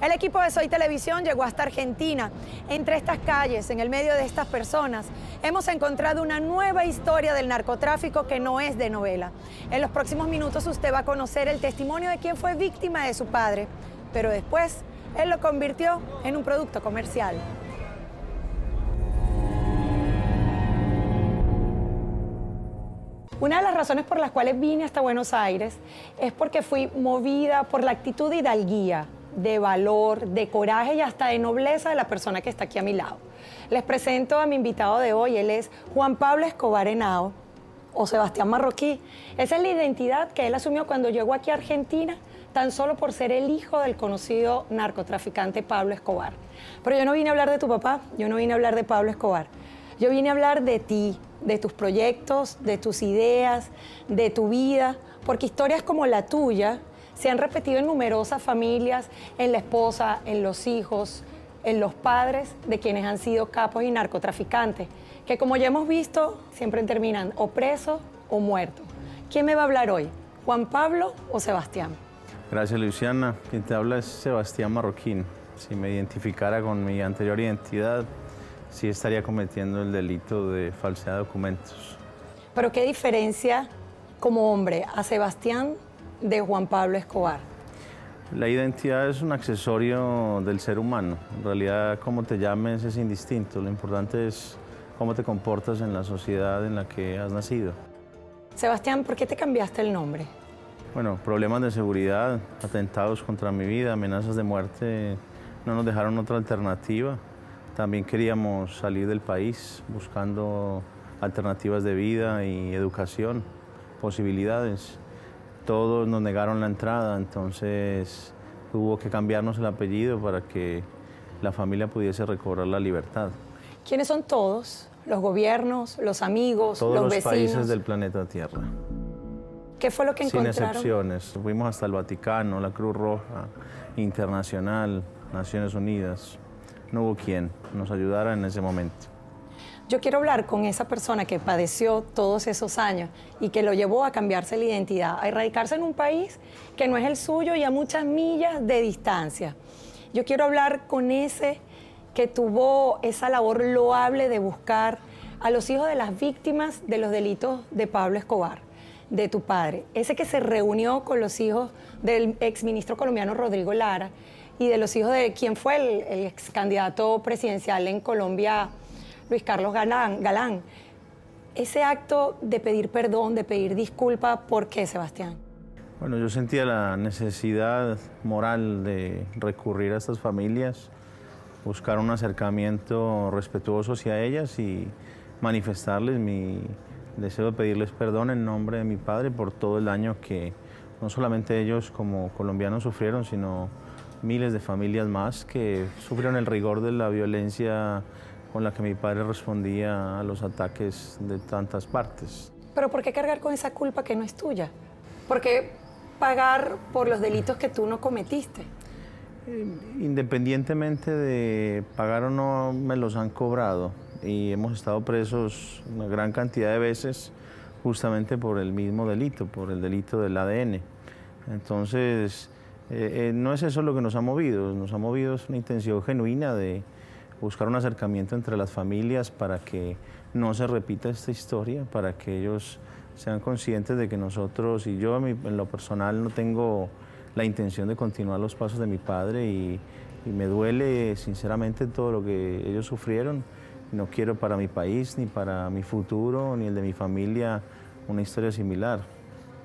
El equipo de Soy Televisión llegó hasta Argentina. Entre estas calles, en el medio de estas personas, hemos encontrado una nueva historia del narcotráfico que no es de novela. En los próximos minutos usted va a conocer el testimonio de quien fue víctima de su padre, pero después él lo convirtió en un producto comercial. Una de las razones por las cuales vine hasta Buenos Aires es porque fui movida por la actitud de hidalguía, de valor, de coraje y hasta de nobleza de la persona que está aquí a mi lado. Les presento a mi invitado de hoy. Él es Juan Pablo Escobar Henao, o Sebastián Marroquí. Esa es la identidad que él asumió cuando llegó aquí a Argentina, tan solo por ser el hijo del conocido narcotraficante Pablo Escobar. Pero yo no vine a hablar de tu papá, yo no vine a hablar de Pablo Escobar. Yo vine a hablar de ti, de tus proyectos, de tus ideas, de tu vida, porque historias como la tuya se han repetido en numerosas familias, en la esposa, en los hijos, en los padres de quienes han sido capos y narcotraficantes, que como ya hemos visto, siempre terminan o presos o muertos. ¿Quién me va a hablar hoy? ¿Juan Pablo o Sebastián? Gracias, Luciana. Quien te habla es Sebastián Marroquín. Si me identificara con mi anterior identidad, sí estaría cometiendo el delito de falsedad de documentos. Pero ¿qué diferencia como hombre a Sebastián de Juan Pablo Escobar? La identidad es un accesorio del ser humano. En realidad, cómo te llames es indistinto. Lo importante es cómo te comportas en la sociedad en la que has nacido. Sebastián, ¿por qué te cambiaste el nombre? Bueno, problemas de seguridad, atentados contra mi vida, amenazas de muerte, no nos dejaron otra alternativa. También queríamos salir del país buscando alternativas de vida y educación, posibilidades. Todos nos negaron la entrada, entonces hubo que cambiarnos el apellido para que la familia pudiese recobrar la libertad. ¿Quiénes son todos? ¿Los gobiernos, los amigos, todos los los vecinos? países del planeta Tierra. ¿Qué fue lo que encontraron? Sin excepciones. Fuimos hasta el Vaticano, la Cruz Roja Internacional, Naciones Unidas. No hubo quien nos ayudara en ese momento. Yo quiero hablar con esa persona que padeció todos esos años y que lo llevó a cambiarse la identidad, a erradicarse en un país que no es el suyo y a muchas millas de distancia. Yo quiero hablar con ese que tuvo esa labor loable de buscar a los hijos de las víctimas de los delitos de Pablo Escobar, de tu padre. Ese que se reunió con los hijos del exministro colombiano Rodrigo Lara y de los hijos de quien fue el ex candidato presidencial en Colombia, Luis Carlos Galán. Ese acto de pedir perdón, de pedir disculpa, ¿por qué, Sebastián? Bueno, yo sentía la necesidad moral de recurrir a estas familias, buscar un acercamiento respetuoso hacia ellas y manifestarles mi deseo de pedirles perdón en nombre de mi padre por todo el daño que no solamente ellos como colombianos sufrieron, sino miles de familias más que sufrieron el rigor de la violencia con la que mi padre respondía a los ataques de tantas partes. ¿Pero por qué cargar con esa culpa que no es tuya? ¿Por qué pagar por los delitos que tú no cometiste? Independientemente de pagar o no, me los han cobrado y hemos estado presos una gran cantidad de veces justamente por el mismo delito, por el delito del ADN. Entonces, no es eso lo que nos ha movido es una intención genuina de buscar un acercamiento entre las familias para que no se repita esta historia, para que ellos sean conscientes de que nosotros, y yo en lo personal no tengo la intención de continuar los pasos de mi padre y me duele sinceramente todo lo que ellos sufrieron. No quiero para mi país, ni para mi futuro, ni el de mi familia una historia similar.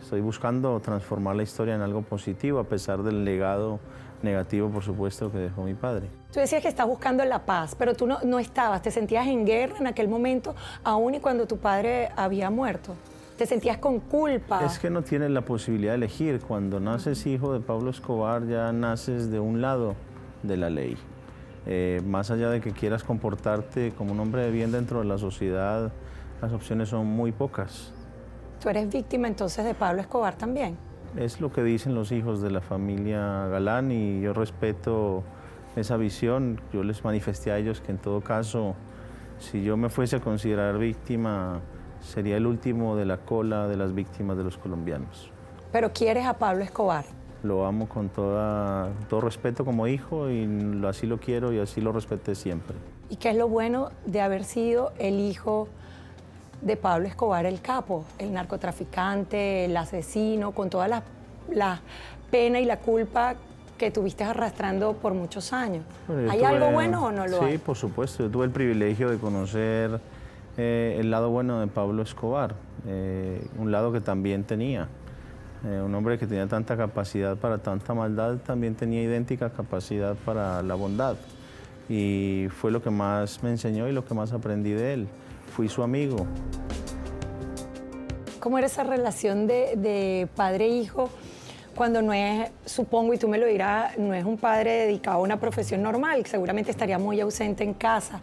Estoy buscando transformar la historia en algo positivo a pesar del legado negativo, por supuesto, que dejó mi padre. Tú decías que estás buscando la paz, pero tú no estabas, te sentías en guerra en aquel momento, aún y cuando tu padre había muerto. ¿Te sentías con culpa? Es que no tienes la posibilidad de elegir. Cuando naces hijo de Pablo Escobar, ya naces de un lado de la ley. Más allá de que quieras comportarte como un hombre de bien dentro de la sociedad, las opciones son muy pocas. ¿Tú eres víctima entonces de Pablo Escobar también? Es lo que dicen los hijos de la familia Galán y yo respeto esa visión. Yo les manifesté a ellos que en todo caso, si yo me fuese a considerar víctima, sería el último de la cola de las víctimas de los colombianos. ¿Pero quieres a Pablo Escobar? Lo amo con todo respeto como hijo y así lo quiero y así lo respeté siempre. ¿Y qué es lo bueno de haber sido el hijo de Pablo Escobar, el capo, el narcotraficante, el asesino, con toda la pena y la culpa que tuviste arrastrando por muchos años? Bueno, ¿Hay algo bueno o no lo hay? Sí, por supuesto. Yo tuve el privilegio de conocer el lado bueno de Pablo Escobar, un lado que también tenía. Un hombre que tenía tanta capacidad para tanta maldad, también tenía idéntica capacidad para la bondad. Y fue lo que más me enseñó y lo que más aprendí de él. Fui su amigo. ¿Cómo era esa relación de padre-hijo cuando no es, supongo, y tú me lo dirás, no es un padre dedicado a una profesión normal, que seguramente estaría muy ausente en casa?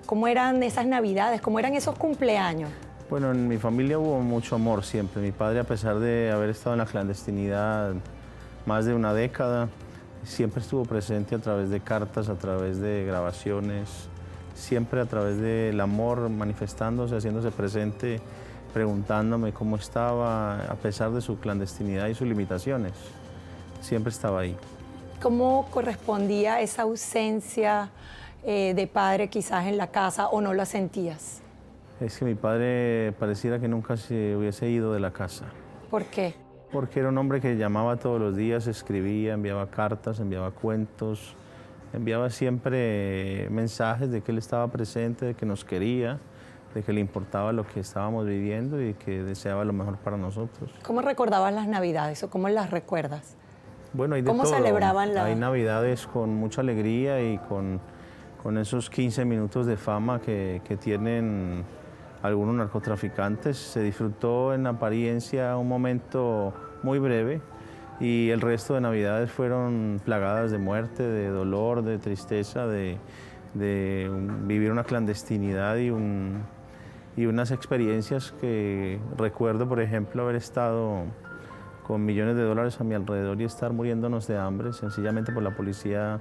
¿Cómo eran esas navidades? ¿Cómo eran esos cumpleaños? Bueno, en mi familia hubo mucho amor siempre. Mi padre, a pesar de haber estado en la clandestinidad más de una década, siempre estuvo presente a través de cartas, a través de grabaciones, siempre a través del amor, manifestándose, haciéndose presente, preguntándome cómo estaba, a pesar de su clandestinidad y sus limitaciones. Siempre estaba ahí. ¿Cómo correspondía esa ausencia de padre quizás en la casa o no la sentías? Es que mi padre pareciera que nunca se hubiese ido de la casa. ¿Por qué? Porque era un hombre que llamaba todos los días, escribía, enviaba cartas, enviaba cuentos, enviaba siempre mensajes de que él estaba presente, de que nos quería, de que le importaba lo que estábamos viviendo y que deseaba lo mejor para nosotros. ¿Cómo recordabas las Navidades o cómo las recuerdas? Bueno, hay de ¿Cómo todo. celebraban la...? Hay Navidades con mucha alegría y con esos 15 minutos de fama que tienen algunos narcotraficantes. Se disfrutó en apariencia un momento muy breve y el resto de Navidades fueron plagadas de muerte, de dolor, de tristeza, de vivir una clandestinidad y unas experiencias que recuerdo, por ejemplo, haber estado con millones de dólares a mi alrededor y estar muriéndonos de hambre, sencillamente por la policía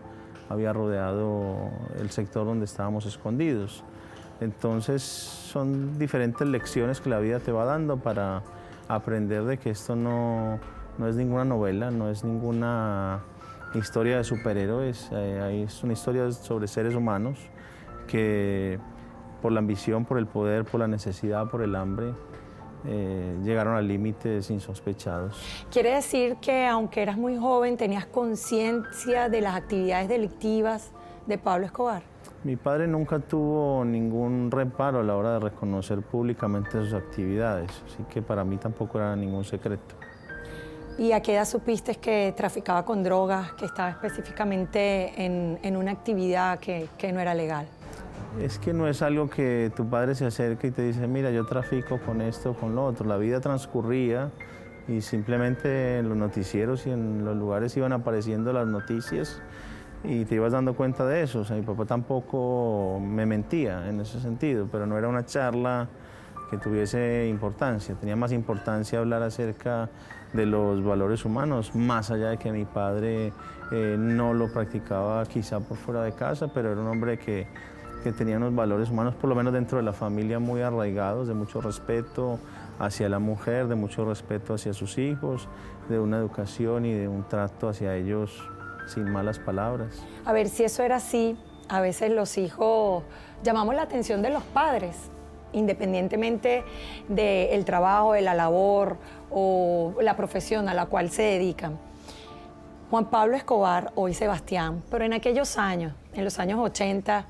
había rodeado el sector donde estábamos escondidos. Entonces son diferentes lecciones que la vida te va dando para aprender de que esto no es ninguna novela, no es ninguna historia de superhéroes, es una historia sobre seres humanos que por la ambición, por el poder, por la necesidad, por el hambre, llegaron a límites insospechados. ¿Quiere decir que aunque eras muy joven tenías conciencia de las actividades delictivas de Pablo Escobar? Mi padre nunca tuvo ningún reparo a la hora de reconocer públicamente sus actividades, así que para mí tampoco era ningún secreto. ¿Y a qué edad supiste que traficaba con drogas, que estaba específicamente en una actividad que no era legal? Es que no es algo que tu padre se acerque y te dice, mira, yo trafico con esto o con lo otro. La vida transcurría y simplemente en los noticieros y en los lugares iban apareciendo las noticias y te ibas dando cuenta de eso. O sea, mi papá tampoco me mentía en ese sentido, pero no era una charla que tuviese importancia. Tenía más importancia hablar acerca de los valores humanos, más allá de que mi padre no lo practicaba quizá por fuera de casa, pero era un hombre que tenía unos valores humanos, por lo menos dentro de la familia, muy arraigados, de mucho respeto hacia la mujer, de mucho respeto hacia sus hijos, de una educación y de un trato hacia ellos sin malas palabras. A ver, si eso era así, a veces los hijos llamamos la atención de los padres, independientemente del trabajo, de la labor o la profesión a la cual se dedican. Juan Pablo Escobar, hoy Sebastián, pero en aquellos años, en los años 80,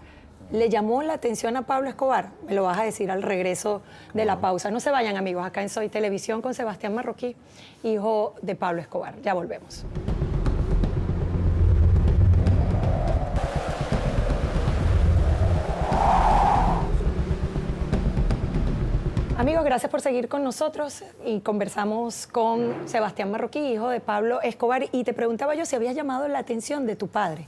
¿le llamó la atención a Pablo Escobar? Me lo vas a decir al regreso de la pausa. No se vayan, amigos, acá en Soy Televisión con Sebastián Marroquí, hijo de Pablo Escobar. Ya volvemos. Amigos, gracias por seguir con nosotros y conversamos con Sebastián Marroquí, hijo de Pablo Escobar, y te preguntaba yo si habías llamado la atención de tu padre.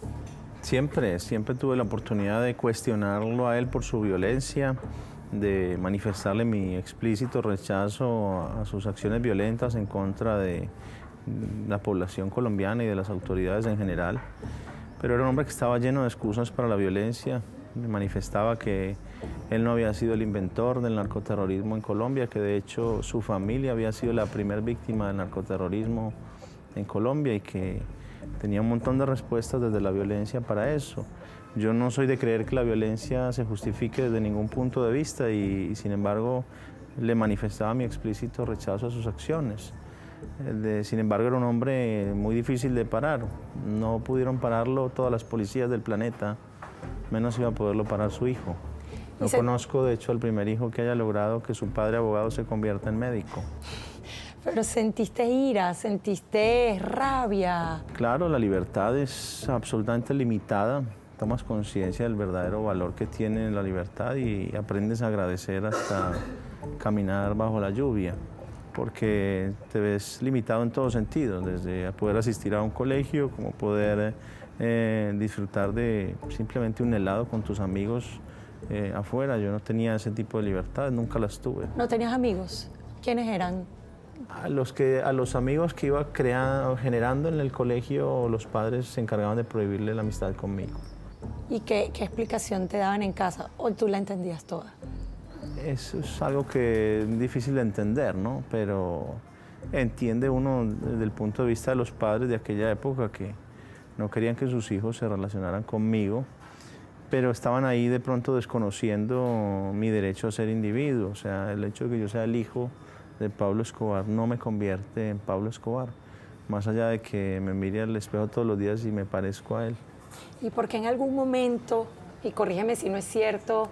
Siempre tuve la oportunidad de cuestionarlo a él por su violencia, de manifestarle mi explícito rechazo a sus acciones violentas en contra de la población colombiana y de las autoridades en general. Pero era un hombre que estaba lleno de excusas para la violencia. Me manifestaba que él no había sido el inventor del narcoterrorismo en Colombia, que de hecho su familia había sido la primera víctima del narcoterrorismo en Colombia y que tenía un montón de respuestas desde la violencia para eso. Yo no soy de creer que la violencia se justifique desde ningún punto de vista y sin embargo le manifestaba mi explícito rechazo a sus acciones. Sin embargo, era un hombre muy difícil de parar. No pudieron pararlo todas las policías del planeta, menos iba a poderlo parar su hijo. No conozco, de hecho, al primer hijo que haya logrado que su padre abogado se convierta en médico. Pero sentiste ira, sentiste rabia. Claro, la libertad es absolutamente limitada. Tomas conciencia del verdadero valor que tiene la libertad y aprendes a agradecer hasta caminar bajo la lluvia, porque te ves limitado en todo sentido, desde poder asistir a un colegio, como poder disfrutar de simplemente un helado con tus amigos afuera. Yo no tenía ese tipo de libertad, nunca las tuve. ¿No tenías amigos? ¿Quiénes eran? A los amigos que iba generando en el colegio, los padres se encargaban de prohibirle la amistad conmigo. ¿Y qué explicación te daban en casa? ¿O tú la entendías toda? Eso es algo que es difícil de entender, ¿no? Pero entiende uno desde el punto de vista de los padres de aquella época que no querían que sus hijos se relacionaran conmigo, pero estaban ahí de pronto desconociendo mi derecho a ser individuo. O sea, el hecho de que yo sea el hijo de Pablo Escobar no me convierte en Pablo Escobar, más allá de que me mire al espejo todos los días y me parezco a él. ¿Y por qué en algún momento, y corrígeme si no es cierto,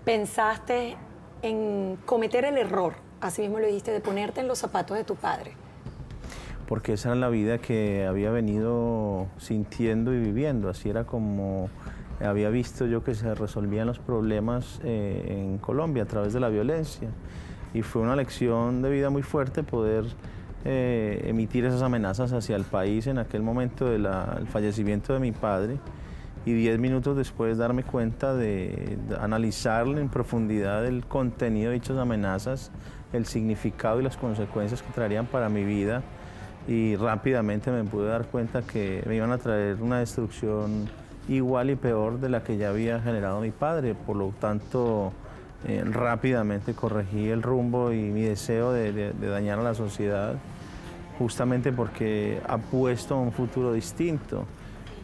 pensaste en cometer el error, así mismo lo dijiste, de ponerte en los zapatos de tu padre? Porque esa era la vida que había venido sintiendo y viviendo. Así era como había visto yo que se resolvían los problemas en Colombia a través de la violencia. Y fue una lección de vida muy fuerte poder emitir esas amenazas hacia el país en aquel momento del fallecimiento de mi padre, y 10 minutos después darme cuenta de analizar en profundidad el contenido de dichas amenazas, el significado y las consecuencias que traerían para mi vida, y rápidamente me pude dar cuenta que me iban a traer una destrucción igual y peor de la que ya había generado mi padre. Por lo tanto, rápidamente corregí el rumbo y mi deseo de dañar a la sociedad, justamente porque apuesto a un futuro distinto.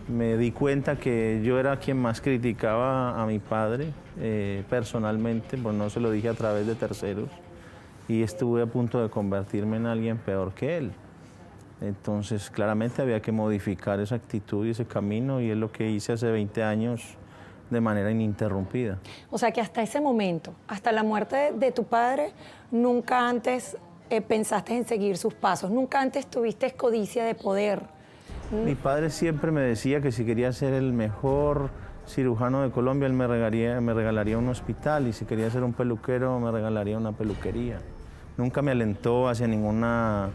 Me di cuenta que yo era quien más criticaba a mi padre personalmente, pues no se lo dije a través de terceros, y estuve a punto de convertirme en alguien peor que él. Entonces, claramente había que modificar esa actitud y ese camino, y es lo que hice hace 20 años de manera ininterrumpida. O sea que hasta ese momento, hasta la muerte de tu padre, nunca antes pensaste en seguir sus pasos, nunca antes tuviste codicia de poder. Mi padre siempre me decía que si quería ser el mejor cirujano de Colombia, él me regalaría un hospital, y si quería ser un peluquero, me regalaría una peluquería. Nunca me alentó hacia ninguna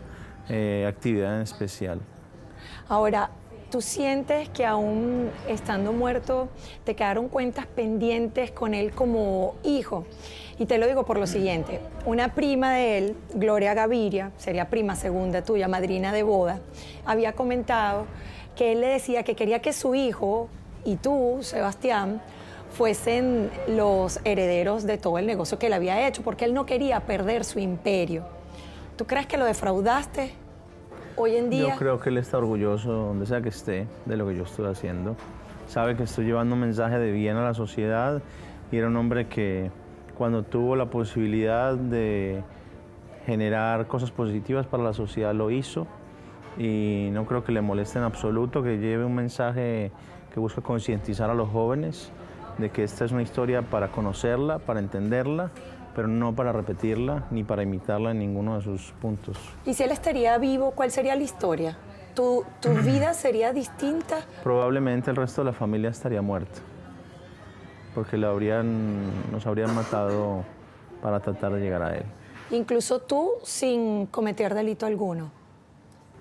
actividad en especial. Ahora, ¿tú sientes que aún estando muerto te quedaron cuentas pendientes con él como hijo? Y te lo digo por lo siguiente, una prima de él, Gloria Gaviria, sería prima segunda tuya, madrina de boda, había comentado que él le decía que quería que su hijo y tú, Sebastián, fuesen los herederos de todo el negocio que él había hecho, porque él no quería perder su imperio. ¿Tú crees que lo defraudaste hoy en día? Yo creo que él está orgulloso, donde sea que esté, de lo que yo estoy haciendo. Sabe que estoy llevando un mensaje de bien a la sociedad, y era un hombre que cuando tuvo la posibilidad de generar cosas positivas para la sociedad lo hizo, y no creo que le moleste en absoluto que lleve un mensaje que busca concientizar a los jóvenes de que esta es una historia para conocerla, para entenderla, pero no para repetirla ni para imitarla en ninguno de sus puntos. ¿Y si él estaría vivo, cuál sería la historia? ¿Tu vida sería distinta? Probablemente el resto de la familia estaría muerta, porque nos habrían matado para tratar de llegar a él. Incluso tú sin cometer delito alguno.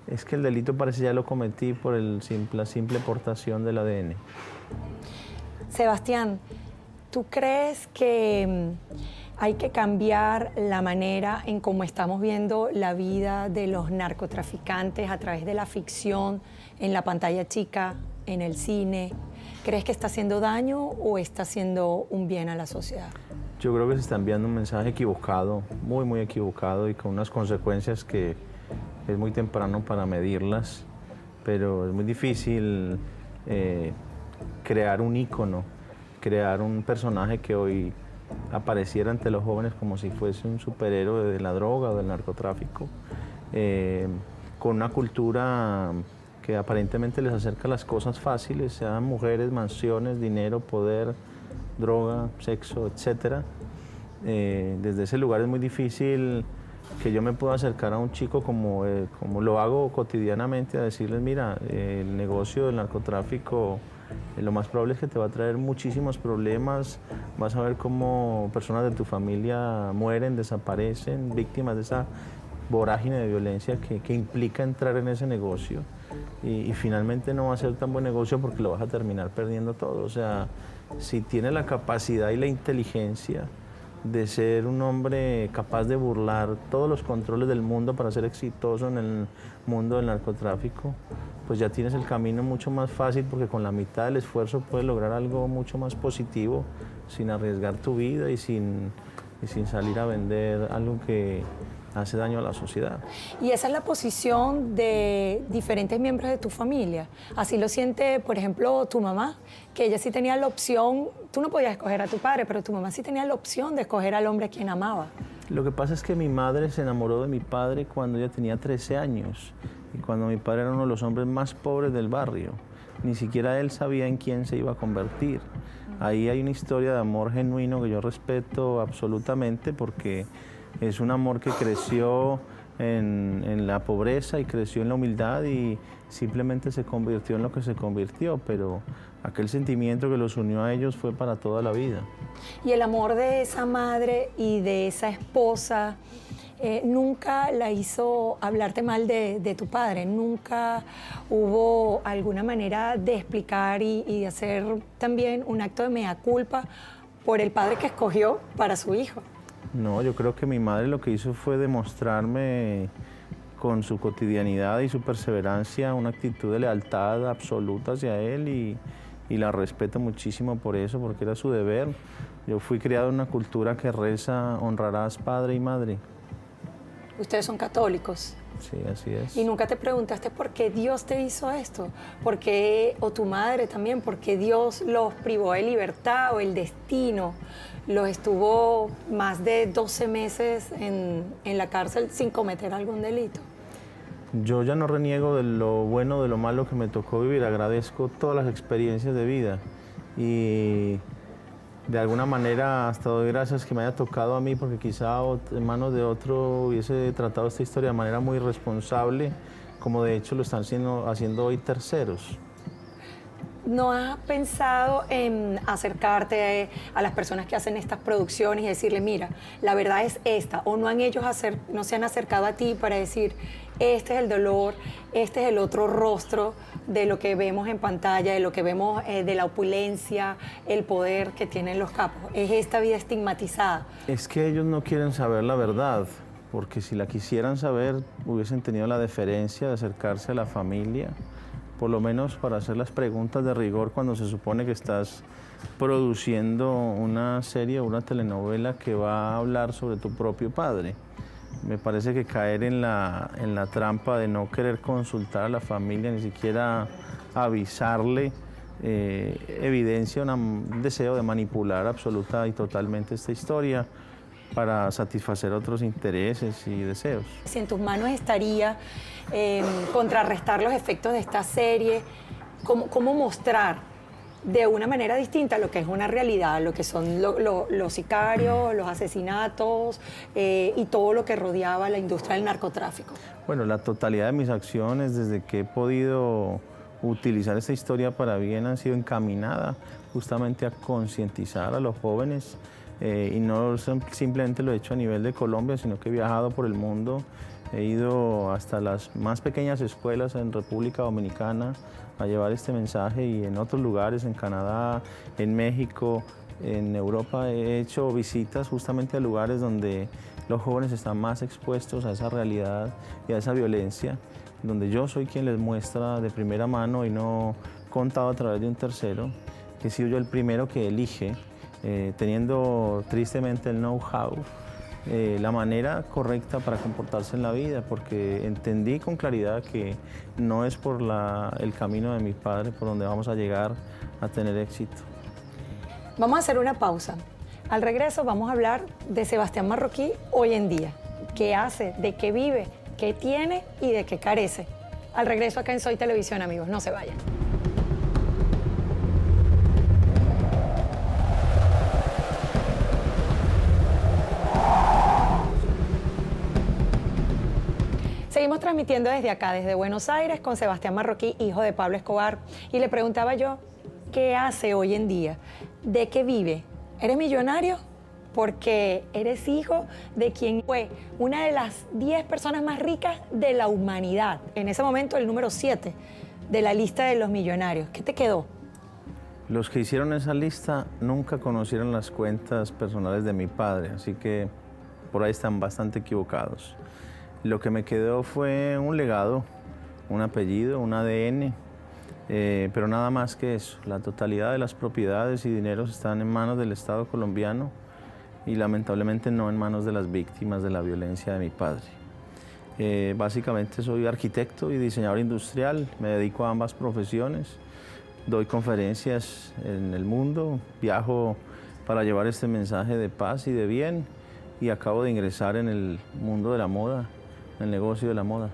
Es que el delito parece ya lo cometí por la simple portación del ADN. Sebastián, ¿tú crees que hay que cambiar la manera en cómo estamos viendo la vida de los narcotraficantes a través de la ficción, en la pantalla chica, en el cine? ¿Crees que está haciendo daño o está haciendo un bien a la sociedad? Yo creo que se está enviando un mensaje equivocado, muy, muy equivocado, y con unas consecuencias que es muy temprano para medirlas, pero es muy difícil crear un ícono, crear un personaje que hoy apareciera ante los jóvenes como si fuese un superhéroe de la droga o del narcotráfico, con una cultura que aparentemente les acerca las cosas fáciles, sean mujeres, mansiones, dinero, poder, droga, sexo, etc. Desde ese lugar es muy difícil que yo me pueda acercar a un chico como lo hago cotidianamente, a decirles, mira, el negocio del narcotráfico lo más probable es que te va a traer muchísimos problemas, vas a ver cómo personas de tu familia mueren, desaparecen, víctimas de esa vorágine de violencia que implica entrar en ese negocio y finalmente no va a ser tan buen negocio porque lo vas a terminar perdiendo todo. O sea, si tienes la capacidad y la inteligencia de ser un hombre capaz de burlar todos los controles del mundo para ser exitoso en el mundo del narcotráfico, pues ya tienes el camino mucho más fácil porque con la mitad del esfuerzo puedes lograr algo mucho más positivo sin arriesgar tu vida y sin salir a vender algo que hace daño a la sociedad. Y esa es la posición de diferentes miembros de tu familia. Así lo siente, por ejemplo, tu mamá, que ella sí tenía la opción, tú no podías escoger a tu padre, pero tu mamá sí tenía la opción de escoger al hombre a quien amaba. Lo que pasa es que mi madre se enamoró de mi padre cuando ella tenía 13 años y cuando mi padre era uno de los hombres más pobres del barrio. Ni siquiera él sabía en quién se iba a convertir. Ahí hay una historia de amor genuino que yo respeto absolutamente porque es un amor que creció en la pobreza y creció en la humildad y simplemente se convirtió en lo que se convirtió, pero aquel sentimiento que los unió a ellos fue para toda la vida. Y el amor de esa madre y de esa esposa nunca la hizo hablarte mal de tu padre, nunca hubo alguna manera de explicar y de hacer también un acto de mea culpa por el padre que escogió para su hijo. No, yo creo que mi madre lo que hizo fue demostrarme con su cotidianidad y su perseverancia una actitud de lealtad absoluta hacia él y la respeto muchísimo por eso, porque era su deber. Yo fui criado en una cultura que reza, honrarás padre y madre. Ustedes son católicos. Sí, así es. ¿Y nunca te preguntaste por qué Dios te hizo esto? ¿Por qué, o tu madre también, por qué Dios los privó de libertad o el destino? Los estuvo más de 12 meses en la cárcel sin cometer algún delito. Yo ya no reniego de lo bueno, de lo malo que me tocó vivir. Agradezco todas las experiencias de vida y de alguna manera hasta doy gracias que me haya tocado a mí porque quizá en manos de otro hubiese tratado esta historia de manera muy irresponsable, como de hecho lo están haciendo hoy terceros. ¿No has pensado en acercarte a las personas que hacen estas producciones y decirle, mira, la verdad es esta? ¿O no no se han acercado a ti para decir, este es el dolor, este es el otro rostro de lo que vemos en pantalla, de lo que vemos de la opulencia, el poder que tienen los capos? Es esta vida estigmatizada. Es que ellos no quieren saber la verdad, porque si la quisieran saber, hubiesen tenido la deferencia de acercarse a la familia, por lo menos para hacer las preguntas de rigor cuando se supone que estás produciendo una serie o una telenovela que va a hablar sobre tu propio padre. Me parece que caer en la trampa de no querer consultar a la familia, ni siquiera avisarle, evidencia un deseo de manipular absoluta y totalmente esta historia para satisfacer otros intereses y deseos. Si en tus manos estaría contrarrestar los efectos de esta serie, ¿cómo mostrar de una manera distinta lo que es una realidad, lo que son los sicarios, los asesinatos y todo lo que rodeaba la industria del narcotráfico? Bueno, la totalidad de mis acciones desde que he podido utilizar esta historia para bien han sido encaminadas justamente a concientizar a los jóvenes y no simplemente lo he hecho a nivel de Colombia, sino que he viajado por el mundo, he ido hasta las más pequeñas escuelas en República Dominicana a llevar este mensaje y en otros lugares, en Canadá, en México, en Europa, he hecho visitas justamente a lugares donde los jóvenes están más expuestos a esa realidad y a esa violencia, donde yo soy quien les muestra de primera mano y no contado a través de un tercero, que he sido yo el primero que elige, teniendo tristemente el know-how, la manera correcta para comportarse en la vida, porque entendí con claridad que no es por el camino de mi padre por donde vamos a llegar a tener éxito. Vamos a hacer una pausa. Al regreso vamos a hablar de Sebastián Marroquí hoy en día. ¿Qué hace? ¿De qué vive? ¿Qué tiene? ¿Y de qué carece? Al regreso acá en Soy Televisión, amigos. No se vayan. Seguimos transmitiendo desde acá, desde Buenos Aires, con Sebastián Marroquí, hijo de Pablo Escobar. Y le preguntaba yo, ¿qué hace hoy en día? ¿De qué vive? ¿Eres millonario? Porque eres hijo de quien fue una de las 10 personas más ricas de la humanidad. En ese momento, el número 7 de la lista de los millonarios. ¿Qué te quedó? Los que hicieron esa lista nunca conocieron las cuentas personales de mi padre, así que por ahí están bastante equivocados. Lo que me quedó fue un legado, un apellido, un ADN, pero nada más que eso. La totalidad de las propiedades y dineros están en manos del Estado colombiano y lamentablemente no en manos de las víctimas de la violencia de mi padre. Básicamente soy arquitecto y diseñador industrial, me dedico a ambas profesiones, doy conferencias en el mundo, viajo para llevar este mensaje de paz y de bien y acabo de ingresar en el mundo de la moda, el negocio de la moda.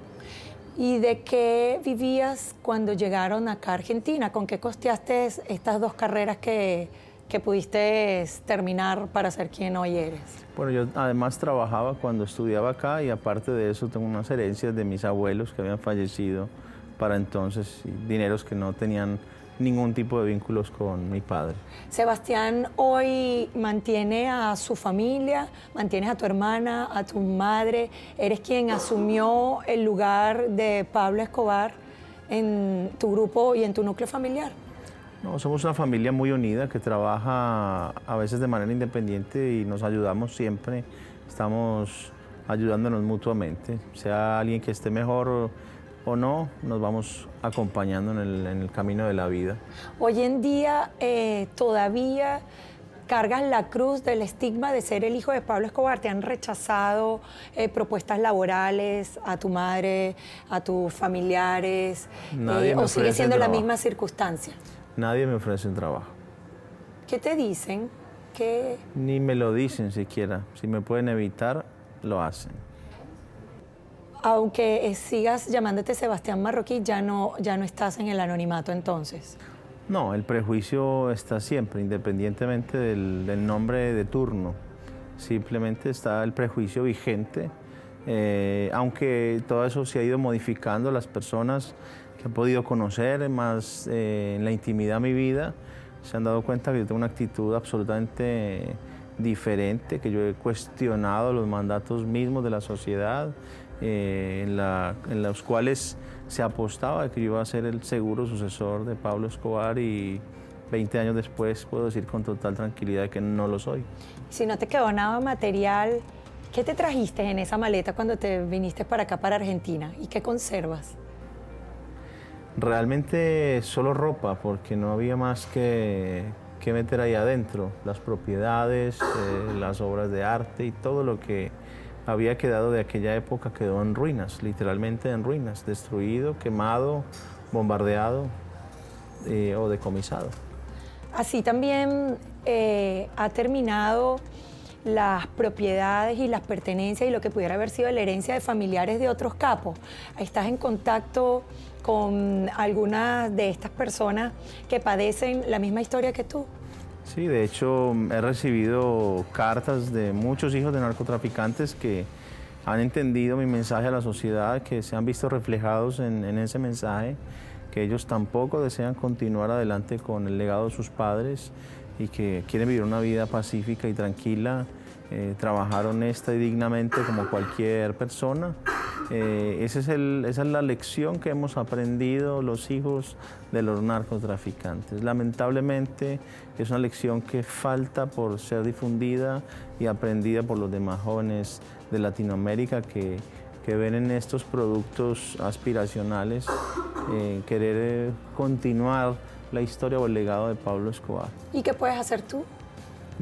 ¿Y de qué vivías cuando llegaron acá a Argentina? ¿Con qué costeaste estas 2 carreras que pudiste terminar para ser quien hoy eres? Bueno, yo además trabajaba cuando estudiaba acá y aparte de eso tengo unas herencias de mis abuelos que habían fallecido para entonces, dineros que no tenían ningún tipo de vínculos con mi padre. Sebastián hoy mantiene a su familia, mantienes a tu hermana, a tu madre, eres quien asumió el lugar de Pablo Escobar en tu grupo y en tu núcleo familiar. No, somos una familia muy unida que trabaja a veces de manera independiente y nos ayudamos siempre, estamos ayudándonos mutuamente, sea alguien que esté mejor o no, nos vamos acompañando en el camino de la vida. Hoy en día todavía cargas la cruz del estigma de ser el hijo de Pablo Escobar. ¿Te han rechazado propuestas laborales a tu madre, a tus familiares? ¿O sigue siendo la misma circunstancia? Nadie me ofrece un trabajo. ¿Qué te dicen? ¿Qué? Ni me lo dicen siquiera. Si me pueden evitar, lo hacen. Aunque sigas llamándote Sebastián Marroquí, ya no estás en el anonimato entonces. No, el prejuicio está siempre, independientemente del nombre de turno. Simplemente está el prejuicio vigente, aunque todo eso se ha ido modificando. Las personas que han podido conocer más en la intimidad de mi vida se han dado cuenta que yo tengo una actitud absolutamente diferente, que yo he cuestionado los mandatos mismos de la sociedad, en los cuales se apostaba de que yo iba a ser el seguro sucesor de Pablo Escobar y 20 años después puedo decir con total tranquilidad que no lo soy. Si no te quedó nada material, ¿qué te trajiste en esa maleta cuando te viniste para acá, para Argentina? ¿Y qué conservas? Realmente solo ropa, porque no había más que meter ahí adentro. Las propiedades, las obras de arte y todo lo que había quedado de aquella época quedó en ruinas, literalmente en ruinas, destruido, quemado, bombardeado o decomisado. Así también ha terminado las propiedades y las pertenencias y lo que pudiera haber sido la herencia de familiares de otros capos. ¿Estás en contacto con algunas de estas personas que padecen la misma historia que tú? Sí, de hecho he recibido cartas de muchos hijos de narcotraficantes que han entendido mi mensaje a la sociedad, que se han visto reflejados en ese mensaje, que ellos tampoco desean continuar adelante con el legado de sus padres y que quieren vivir una vida pacífica y tranquila, trabajar honesta y dignamente como cualquier persona. Esa es la lección que hemos aprendido los hijos de los narcotraficantes. Lamentablemente es una lección que falta por ser difundida y aprendida por los demás jóvenes de Latinoamérica que ven en estos productos aspiracionales querer continuar la historia o el legado de Pablo Escobar. ¿Y qué puedes hacer tú?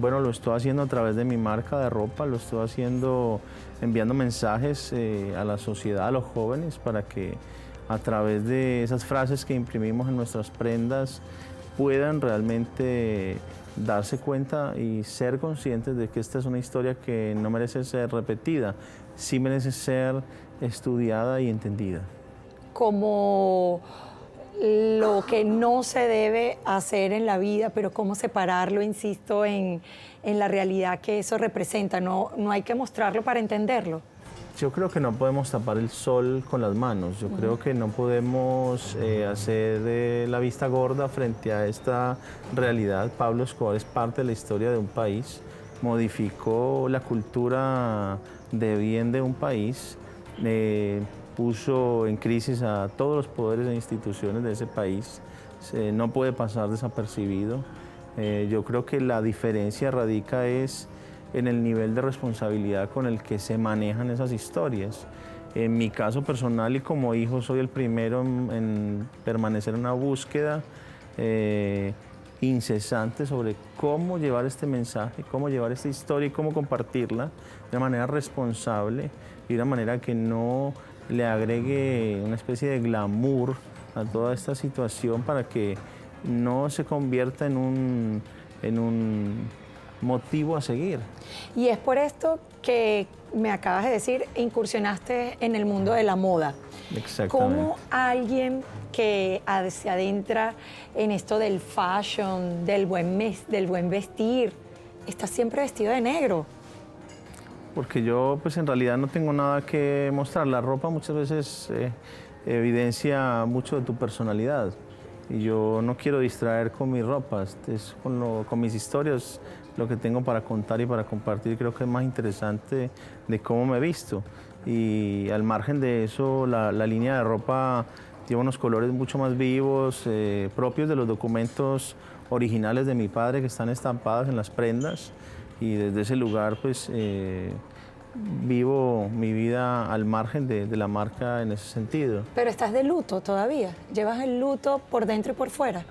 Bueno, lo estoy haciendo a través de mi marca de ropa, lo estoy haciendo enviando mensajes a la sociedad, a los jóvenes, para que a través de esas frases que imprimimos en nuestras prendas puedan realmente darse cuenta y ser conscientes de que esta es una historia que no merece ser repetida, sí merece ser estudiada y entendida. Como lo que no se debe hacer en la vida, pero cómo separarlo, insisto, en la realidad que eso representa. No hay que mostrarlo para entenderlo. Yo creo que no podemos tapar el sol con las manos. Yo creo que no podemos hacer la vista gorda frente a esta realidad. Pablo Escobar es parte de la historia de un país, modificó la cultura de bien de un país, puso en crisis a todos los poderes e instituciones de ese país. No puede pasar desapercibido. Yo creo que la diferencia radica en el nivel de responsabilidad con el que se manejan esas historias. En mi caso personal y como hijo soy el primero en permanecer en una búsqueda incesante sobre cómo llevar este mensaje, cómo llevar esta historia y cómo compartirla de una manera responsable y de una manera que no le agregue una especie de glamour a toda esta situación para que no se convierta en un motivo a seguir. Y es por esto que me acabas de decir, incursionaste en el mundo de la moda. Exactamente. ¿Cómo alguien que se adentra en esto del fashion, del buen vestir, está siempre vestido de negro? Porque yo pues en realidad no tengo nada que mostrar. La ropa muchas veces evidencia mucho de tu personalidad. Y yo no quiero distraer con mis ropas, es con mis historias lo que tengo para contar y para compartir. Creo que es más interesante de cómo me he visto. Y al margen de eso, la línea de ropa tiene unos colores mucho más vivos, propios de los documentos originales de mi padre que están estampados en las prendas. Y desde ese lugar pues vivo mi vida al margen de la marca en ese sentido. Pero estás de luto todavía, llevas el luto por dentro y por fuera.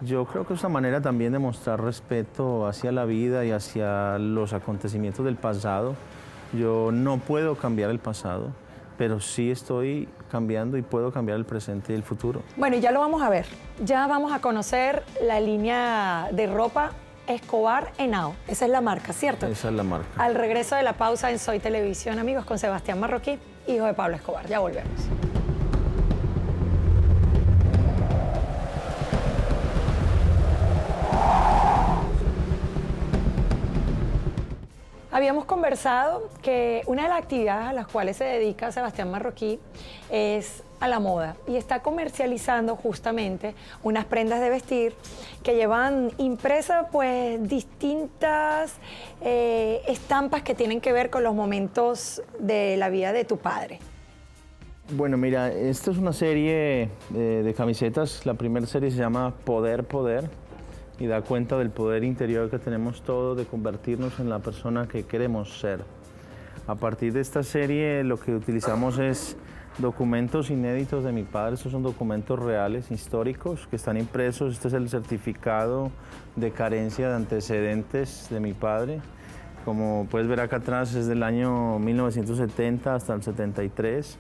Yo creo que es una manera también de mostrar respeto hacia la vida y hacia los acontecimientos del pasado. Yo no puedo cambiar el pasado, pero sí estoy cambiando y puedo cambiar el presente y el futuro. Bueno, y ya lo vamos a ver. Ya vamos a conocer la línea de ropa Escobar Henao. Esa es la marca, ¿cierto? Esa es la marca. Al regreso de la pausa en Soy Televisión, amigos, con Sebastián Marroquí, hijo de Pablo Escobar. Ya volvemos. Habíamos conversado que una de las actividades a las cuales se dedica Sebastián Marroquí es a la moda y está comercializando justamente unas prendas de vestir que llevan impresas pues distintas estampas que tienen que ver con los momentos de la vida de tu padre. Bueno, mira, esta es una serie de camisetas. La primera serie se llama Poder, Poder y da cuenta del poder interior que tenemos todos de convertirnos en la persona que queremos ser. A partir de esta serie lo que utilizamos es documentos inéditos de mi padre. Estos son documentos reales, históricos, que están impresos. Este es el certificado de carencia de antecedentes de mi padre. Como puedes ver acá atrás, es del año 1970 hasta el 73,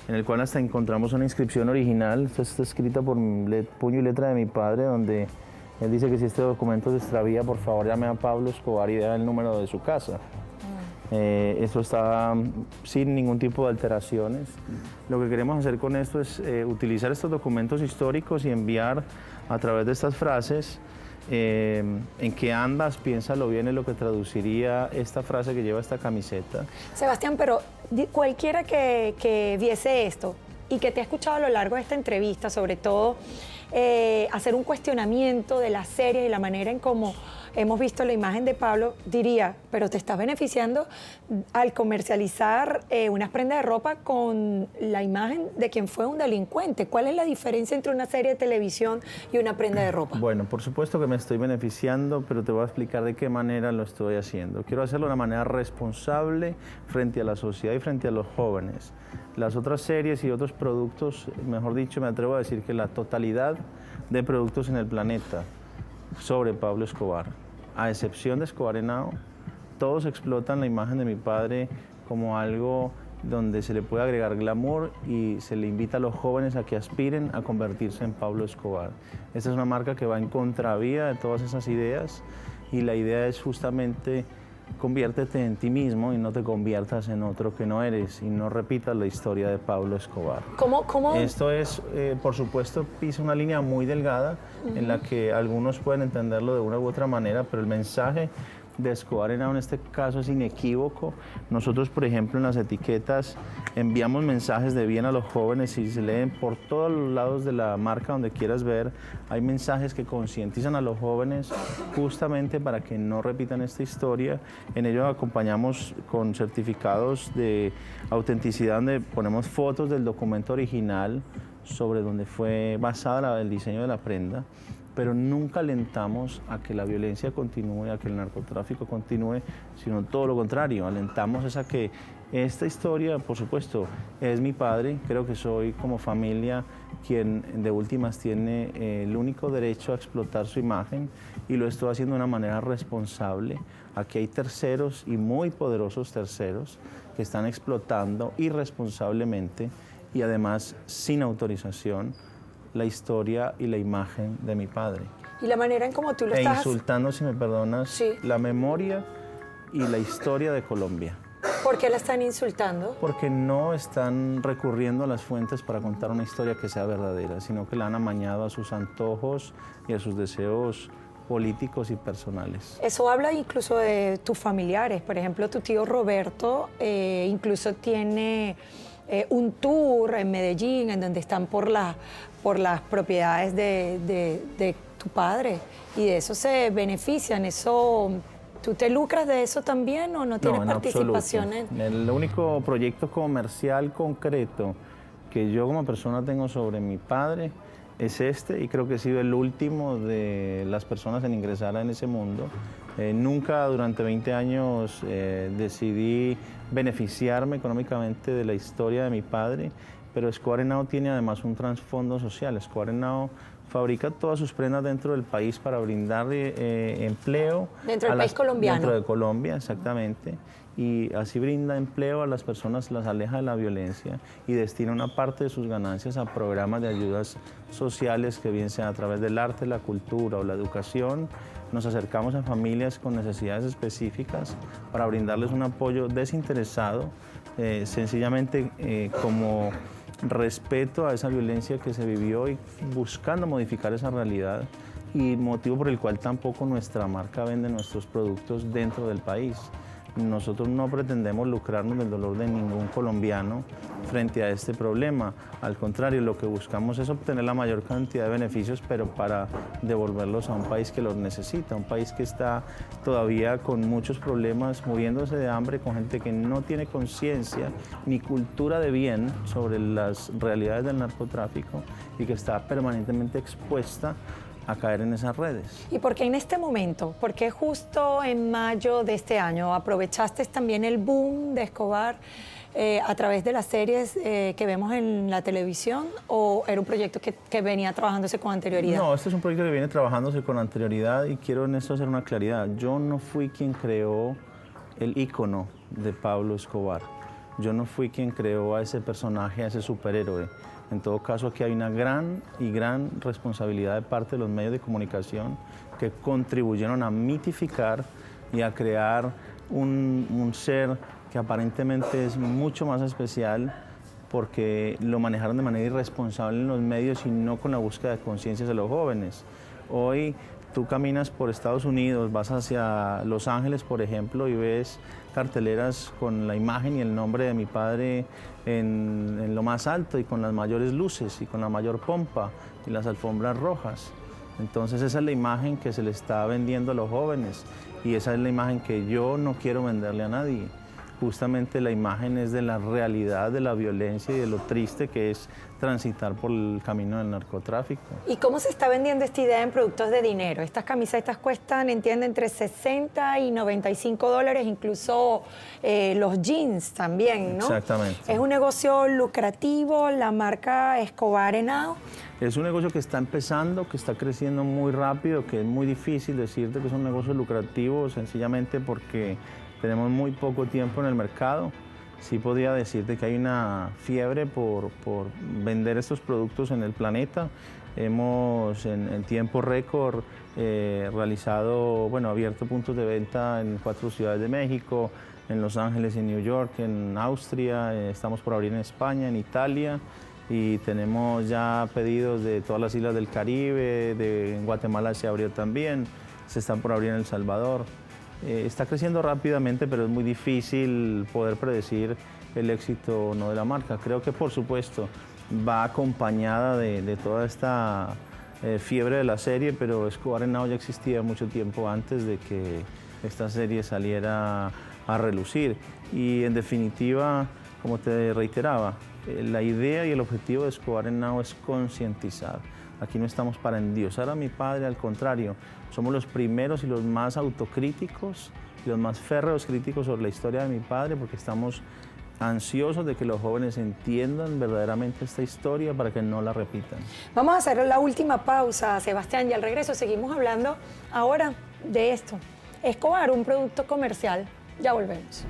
en el cual hasta encontramos una inscripción original. Esta está escrita por puño y letra de mi padre, donde él dice que si este documento se extravía, por favor llame a Pablo Escobar y dé el número de su casa. Esto está sin ningún tipo de alteraciones. Lo que queremos hacer con esto es utilizar estos documentos históricos y enviar a través de estas frases en qué andas, piénsalo bien, es lo que traduciría esta frase que lleva esta camiseta. Sebastián, pero cualquiera que viese esto y que te ha escuchado a lo largo de esta entrevista, sobre todo hacer un cuestionamiento de la serie y la manera en cómo hemos visto la imagen de Pablo, diría, pero te estás beneficiando al comercializar unas prendas de ropa con la imagen de quien fue un delincuente. ¿Cuál es la diferencia entre una serie de televisión y una prenda de ropa? Bueno, por supuesto que me estoy beneficiando, pero te voy a explicar de qué manera lo estoy haciendo. Quiero hacerlo de una manera responsable frente a la sociedad y frente a los jóvenes. Las otras series y otros productos, mejor dicho, me atrevo a decir que la totalidad de productos en el planeta sobre Pablo Escobar a excepción de Escobar Henao, todos explotan la imagen de mi padre como algo donde se le puede agregar glamour y se le invita a los jóvenes a que aspiren a convertirse en Pablo Escobar. Esta es una marca que va en contravía de todas esas ideas y la idea es justamente conviértete en ti mismo y no te conviertas en otro que no eres y no repitas la historia de Pablo Escobar. ¿Cómo? Esto es, por supuesto, pisa una línea muy delgada en la que algunos pueden entenderlo de una u otra manera, pero el mensaje de Escobar Henao en este caso es inequívoco. Nosotros, por ejemplo, en las etiquetas enviamos mensajes de bien a los jóvenes y se leen por todos los lados de la marca donde quieras ver. Hay mensajes que concientizan a los jóvenes justamente para que no repitan esta historia. En ello acompañamos con certificados de autenticidad donde ponemos fotos del documento original sobre donde fue basada el diseño de la prenda, pero nunca alentamos a que la violencia continúe, a que el narcotráfico continúe, sino todo lo contrario, alentamos a que esta historia, por supuesto, es mi padre, creo que soy como familia quien de últimas tiene el único derecho a explotar su imagen y lo estoy haciendo de una manera responsable. Aquí hay terceros y muy poderosos terceros que están explotando irresponsablemente y además sin autorización la historia y la imagen de mi padre. Y la manera en cómo tú lo estás... insultando, si me perdonas, sí, la memoria y la historia de Colombia. ¿Por qué la están insultando? Porque no están recurriendo a las fuentes para contar una historia que sea verdadera, sino que la han amañado a sus antojos y a sus deseos políticos y personales. Eso habla incluso de tus familiares. Por ejemplo, tu tío Roberto incluso tiene un tour en Medellín en donde están por las propiedades de tu padre y de eso se benefician. Eso, ¿tú te lucras de eso también o no tienes participación en...? El único proyecto comercial concreto que yo como persona tengo sobre mi padre es este y creo que he sido el último de las personas en ingresar en ese mundo. Nunca durante 20 años decidí beneficiarme económicamente de la historia de mi padre, pero Escobar Henao tiene además un trasfondo social. Escobar Henao fabrica todas sus prendas dentro del país para brindar empleo. Dentro del país colombiano. Dentro de Colombia, exactamente. Y así brinda empleo a las personas, las aleja de la violencia y destina una parte de sus ganancias a programas de ayudas sociales que bien sean a través del arte, la cultura o la educación. Nos acercamos a familias con necesidades específicas para brindarles un apoyo desinteresado, sencillamente como respeto a esa violencia que se vivió y buscando modificar esa realidad y motivo por el cual tampoco nuestra marca vende nuestros productos dentro del país. Nosotros no pretendemos lucrarnos del dolor de ningún colombiano frente a este problema. Al contrario, lo que buscamos es obtener la mayor cantidad de beneficios, pero para devolverlos a un país que los necesita, un país que está todavía con muchos problemas, muriéndose de hambre, con gente que no tiene conciencia ni cultura de bien sobre las realidades del narcotráfico y que está permanentemente expuesta a caer en esas redes. ¿Y por qué en este momento? ¿Por qué justo en mayo de este año aprovechaste también el boom de Escobar a través de las series que vemos en la televisión o era un proyecto que venía trabajándose con anterioridad? No, este es un proyecto que viene trabajándose con anterioridad y quiero en esto hacer una claridad. Yo no fui quien creó el ícono de Pablo Escobar. Yo no fui quien creó a ese personaje, a ese superhéroe. En todo caso, aquí hay una gran responsabilidad de parte de los medios de comunicación que contribuyeron a mitificar y a crear un ser que aparentemente es mucho más especial porque lo manejaron de manera irresponsable en los medios y no con la búsqueda de conciencias de los jóvenes. Hoy tú caminas por Estados Unidos, vas hacia Los Ángeles, por ejemplo, y ves carteleras con la imagen y el nombre de mi padre en lo más alto y con las mayores luces y con la mayor pompa y las alfombras rojas. Entonces esa es la imagen que se le está vendiendo a los jóvenes y esa es la imagen que yo no quiero venderle a nadie. Justamente la imagen es de la realidad de la violencia y de lo triste que es transitar por el camino del narcotráfico. ¿Y cómo se está vendiendo esta idea en productos de dinero? Estas camisetas cuestan, entiendo, entre 60 y 95 dólares, incluso los jeans también, ¿no? Exactamente. ¿Es un negocio lucrativo la marca Escobar Henao? Es un negocio que está empezando, que está creciendo muy rápido, que es muy difícil decirte que es un negocio lucrativo, sencillamente porque tenemos muy poco tiempo en el mercado. Sí podría decirte que hay una fiebre por vender estos productos en el planeta. Hemos en tiempo récord realizado, abierto puntos de venta en 4 ciudades de México, en Los Ángeles, en New York, en Austria, estamos por abrir en España, en Italia, y tenemos ya pedidos de todas las islas del Caribe, en Guatemala se abrió también, se están por abrir en El Salvador. Está creciendo rápidamente, pero es muy difícil poder predecir el éxito o no de la marca. Creo que, por supuesto, va acompañada de toda esta fiebre de la serie, pero Escobar Henao ya existía mucho tiempo antes de que esta serie saliera a relucir. Y en definitiva, como te reiteraba, la idea y el objetivo de Escobar Henao es concientizar. Aquí no estamos para endiosar a mi padre, al contrario, somos los primeros y los más autocríticos y los más férreos críticos sobre la historia de mi padre, porque estamos ansiosos de que los jóvenes entiendan verdaderamente esta historia para que no la repitan. Vamos a hacer la última pausa, Sebastián, y al regreso seguimos hablando ahora de esto. Escobar, un producto comercial. Ya volvemos.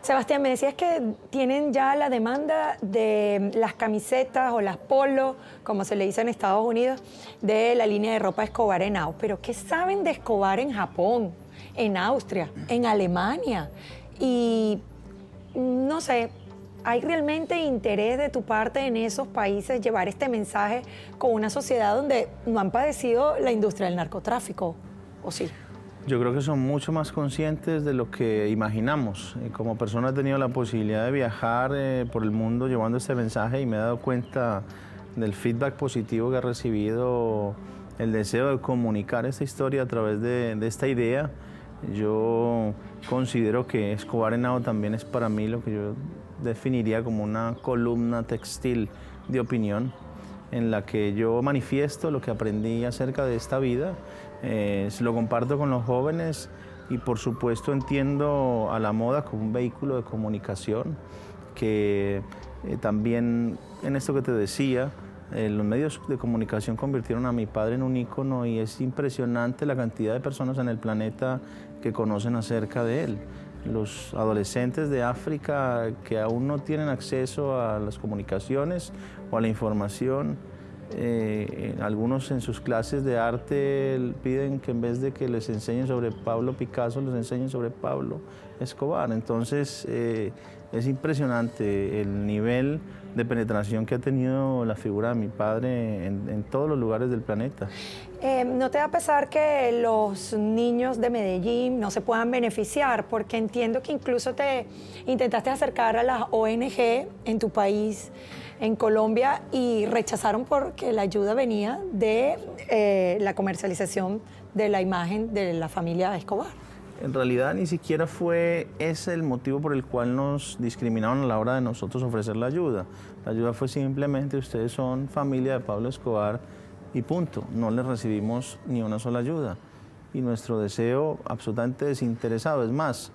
Sebastián, me decías que tienen ya la demanda de las camisetas o las polos, como se le dice en Estados Unidos, de la línea de ropa Escobar Henao. Pero ¿qué saben de Escobar en Japón, en Austria, en Alemania? Y no sé, ¿hay realmente interés de tu parte en esos países llevar este mensaje con una sociedad donde no han padecido la industria del narcotráfico? ¿O sí? Yo creo que son mucho más conscientes de lo que imaginamos. Como persona he tenido la posibilidad de viajar por el mundo llevando este mensaje y me he dado cuenta del feedback positivo que ha recibido el deseo de comunicar esta historia a través de esta idea. Yo considero que Escobar Henao también es para mí lo que yo definiría como una columna textil de opinión, en la que yo manifiesto lo que aprendí acerca de esta vida, lo comparto con los jóvenes y por supuesto entiendo a la moda como un vehículo de comunicación que también en esto que te decía, los medios de comunicación convirtieron a mi padre en un ícono y es impresionante la cantidad de personas en el planeta que conocen acerca de él. Los adolescentes de África que aún no tienen acceso a las comunicaciones o a la información, algunos en sus clases de arte piden que en vez de que les enseñen sobre Pablo Picasso, les enseñen sobre Pablo Escobar. Entonces es impresionante el nivel de penetración que ha tenido la figura de mi padre en todos los lugares del planeta. ¿No te da pesar que los niños de Medellín no se puedan beneficiar? Porque entiendo que incluso te intentaste acercar a las ONG en tu país, en Colombia, y rechazaron porque la ayuda venía de la comercialización de la imagen de la familia Escobar. En realidad ni siquiera fue ese el motivo por el cual nos discriminaron a la hora de nosotros ofrecer la ayuda. La ayuda fue simplemente: ustedes son familia de Pablo Escobar y punto. No les recibimos ni una sola ayuda. Y nuestro deseo absolutamente desinteresado, es más,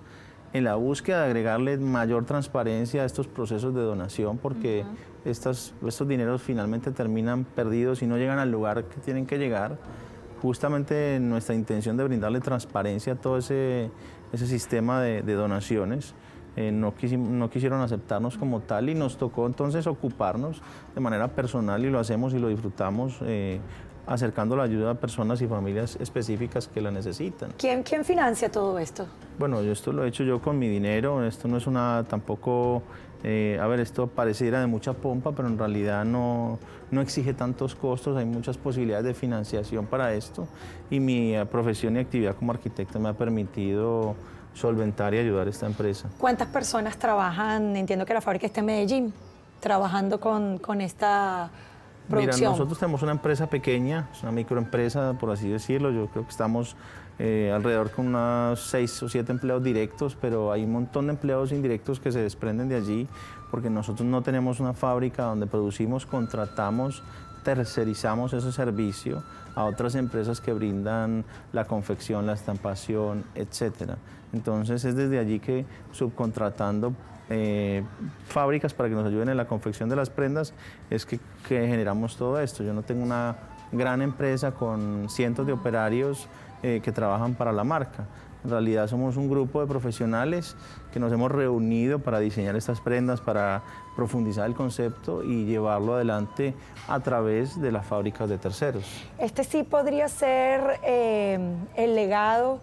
en la búsqueda de agregarle mayor transparencia a estos procesos de donación, porque estos dineros finalmente terminan perdidos y no llegan al lugar que tienen que llegar. Justamente nuestra intención de brindarle transparencia a todo ese sistema de donaciones, no quisieron aceptarnos como tal y nos tocó entonces ocuparnos de manera personal, y lo hacemos y lo disfrutamos, acercando la ayuda a personas y familias específicas que la necesitan. ¿Quién financia todo esto? Bueno, esto lo he hecho yo con mi dinero, esto no es tampoco, esto pareciera de mucha pompa, pero en realidad no exige tantos costos, hay muchas posibilidades de financiación para esto, y mi profesión y actividad como arquitecto me ha permitido solventar y ayudar a esta empresa. ¿Cuántas personas trabajan? Entiendo que la fábrica está en Medellín, trabajando con esta producción. Mira, nosotros tenemos una empresa pequeña, es una microempresa, por así decirlo. Yo creo que estamos alrededor con unos 6 o 7 empleados directos, pero hay un montón de empleados indirectos que se desprenden de allí, porque nosotros no tenemos una fábrica donde producimos, contratamos tercerizamos ese servicio a otras empresas que brindan la confección, la estampación, etc. Entonces es desde allí que subcontratando fábricas para que nos ayuden en la confección de las prendas es que generamos todo esto. Yo no tengo una gran empresa con cientos de operarios que trabajan para la marca. En realidad somos un grupo de profesionales que nos hemos reunido para diseñar estas prendas, para profundizar el concepto y llevarlo adelante a través de las fábricas de terceros. Este sí podría ser el legado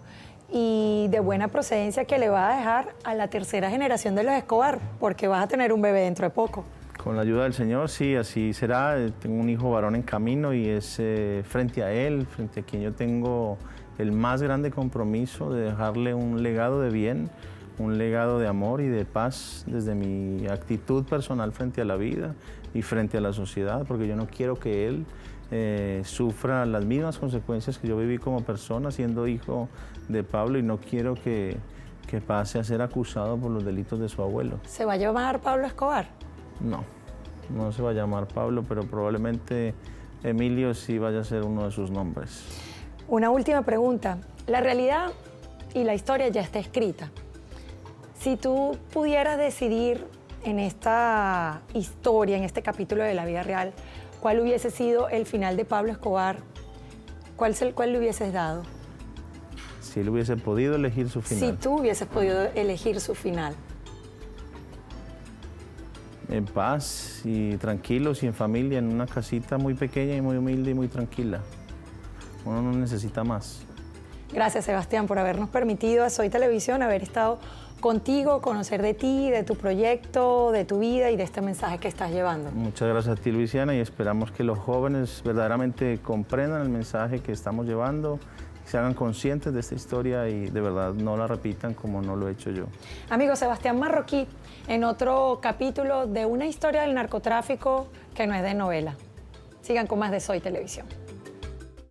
y de buena procedencia que le va a dejar a la tercera generación de los Escobar, porque vas a tener un bebé dentro de poco. Con la ayuda del Señor, sí, así será. Tengo un hijo varón en camino y es frente a él, frente a quien yo tengo el más grande compromiso de dejarle un legado de bien, un legado de amor y de paz desde mi actitud personal frente a la vida y frente a la sociedad, porque yo no quiero que él sufra las mismas consecuencias que yo viví como persona siendo hijo de Pablo, y no quiero que pase a ser acusado por los delitos de su abuelo. ¿Se va a llamar Pablo Escobar? No, no se va a llamar Pablo, pero probablemente Emilio sí vaya a ser uno de sus nombres. Una última pregunta. La realidad y la historia ya está escrita. Si tú pudieras decidir en esta historia, en este capítulo de la vida real, ¿cuál hubiese sido el final de Pablo Escobar? ¿Cuál le hubieses dado? Si él hubiese podido elegir su final. Si tú hubieses podido elegir su final. En paz y tranquilos y en familia, en una casita muy pequeña y muy humilde y muy tranquila. Uno no necesita más. Gracias, Sebastián, por habernos permitido a Soy Televisión haber estado contigo, conocer de ti, de tu proyecto, de tu vida y de este mensaje que estás llevando. Muchas gracias a ti, Luisiana, y esperamos que los jóvenes verdaderamente comprendan el mensaje que estamos llevando, que se hagan conscientes de esta historia y de verdad no la repitan como no lo he hecho yo. Amigo Sebastián Marroquí, en otro capítulo de una historia del narcotráfico que no es de novela. Sigan con más de Soy Televisión.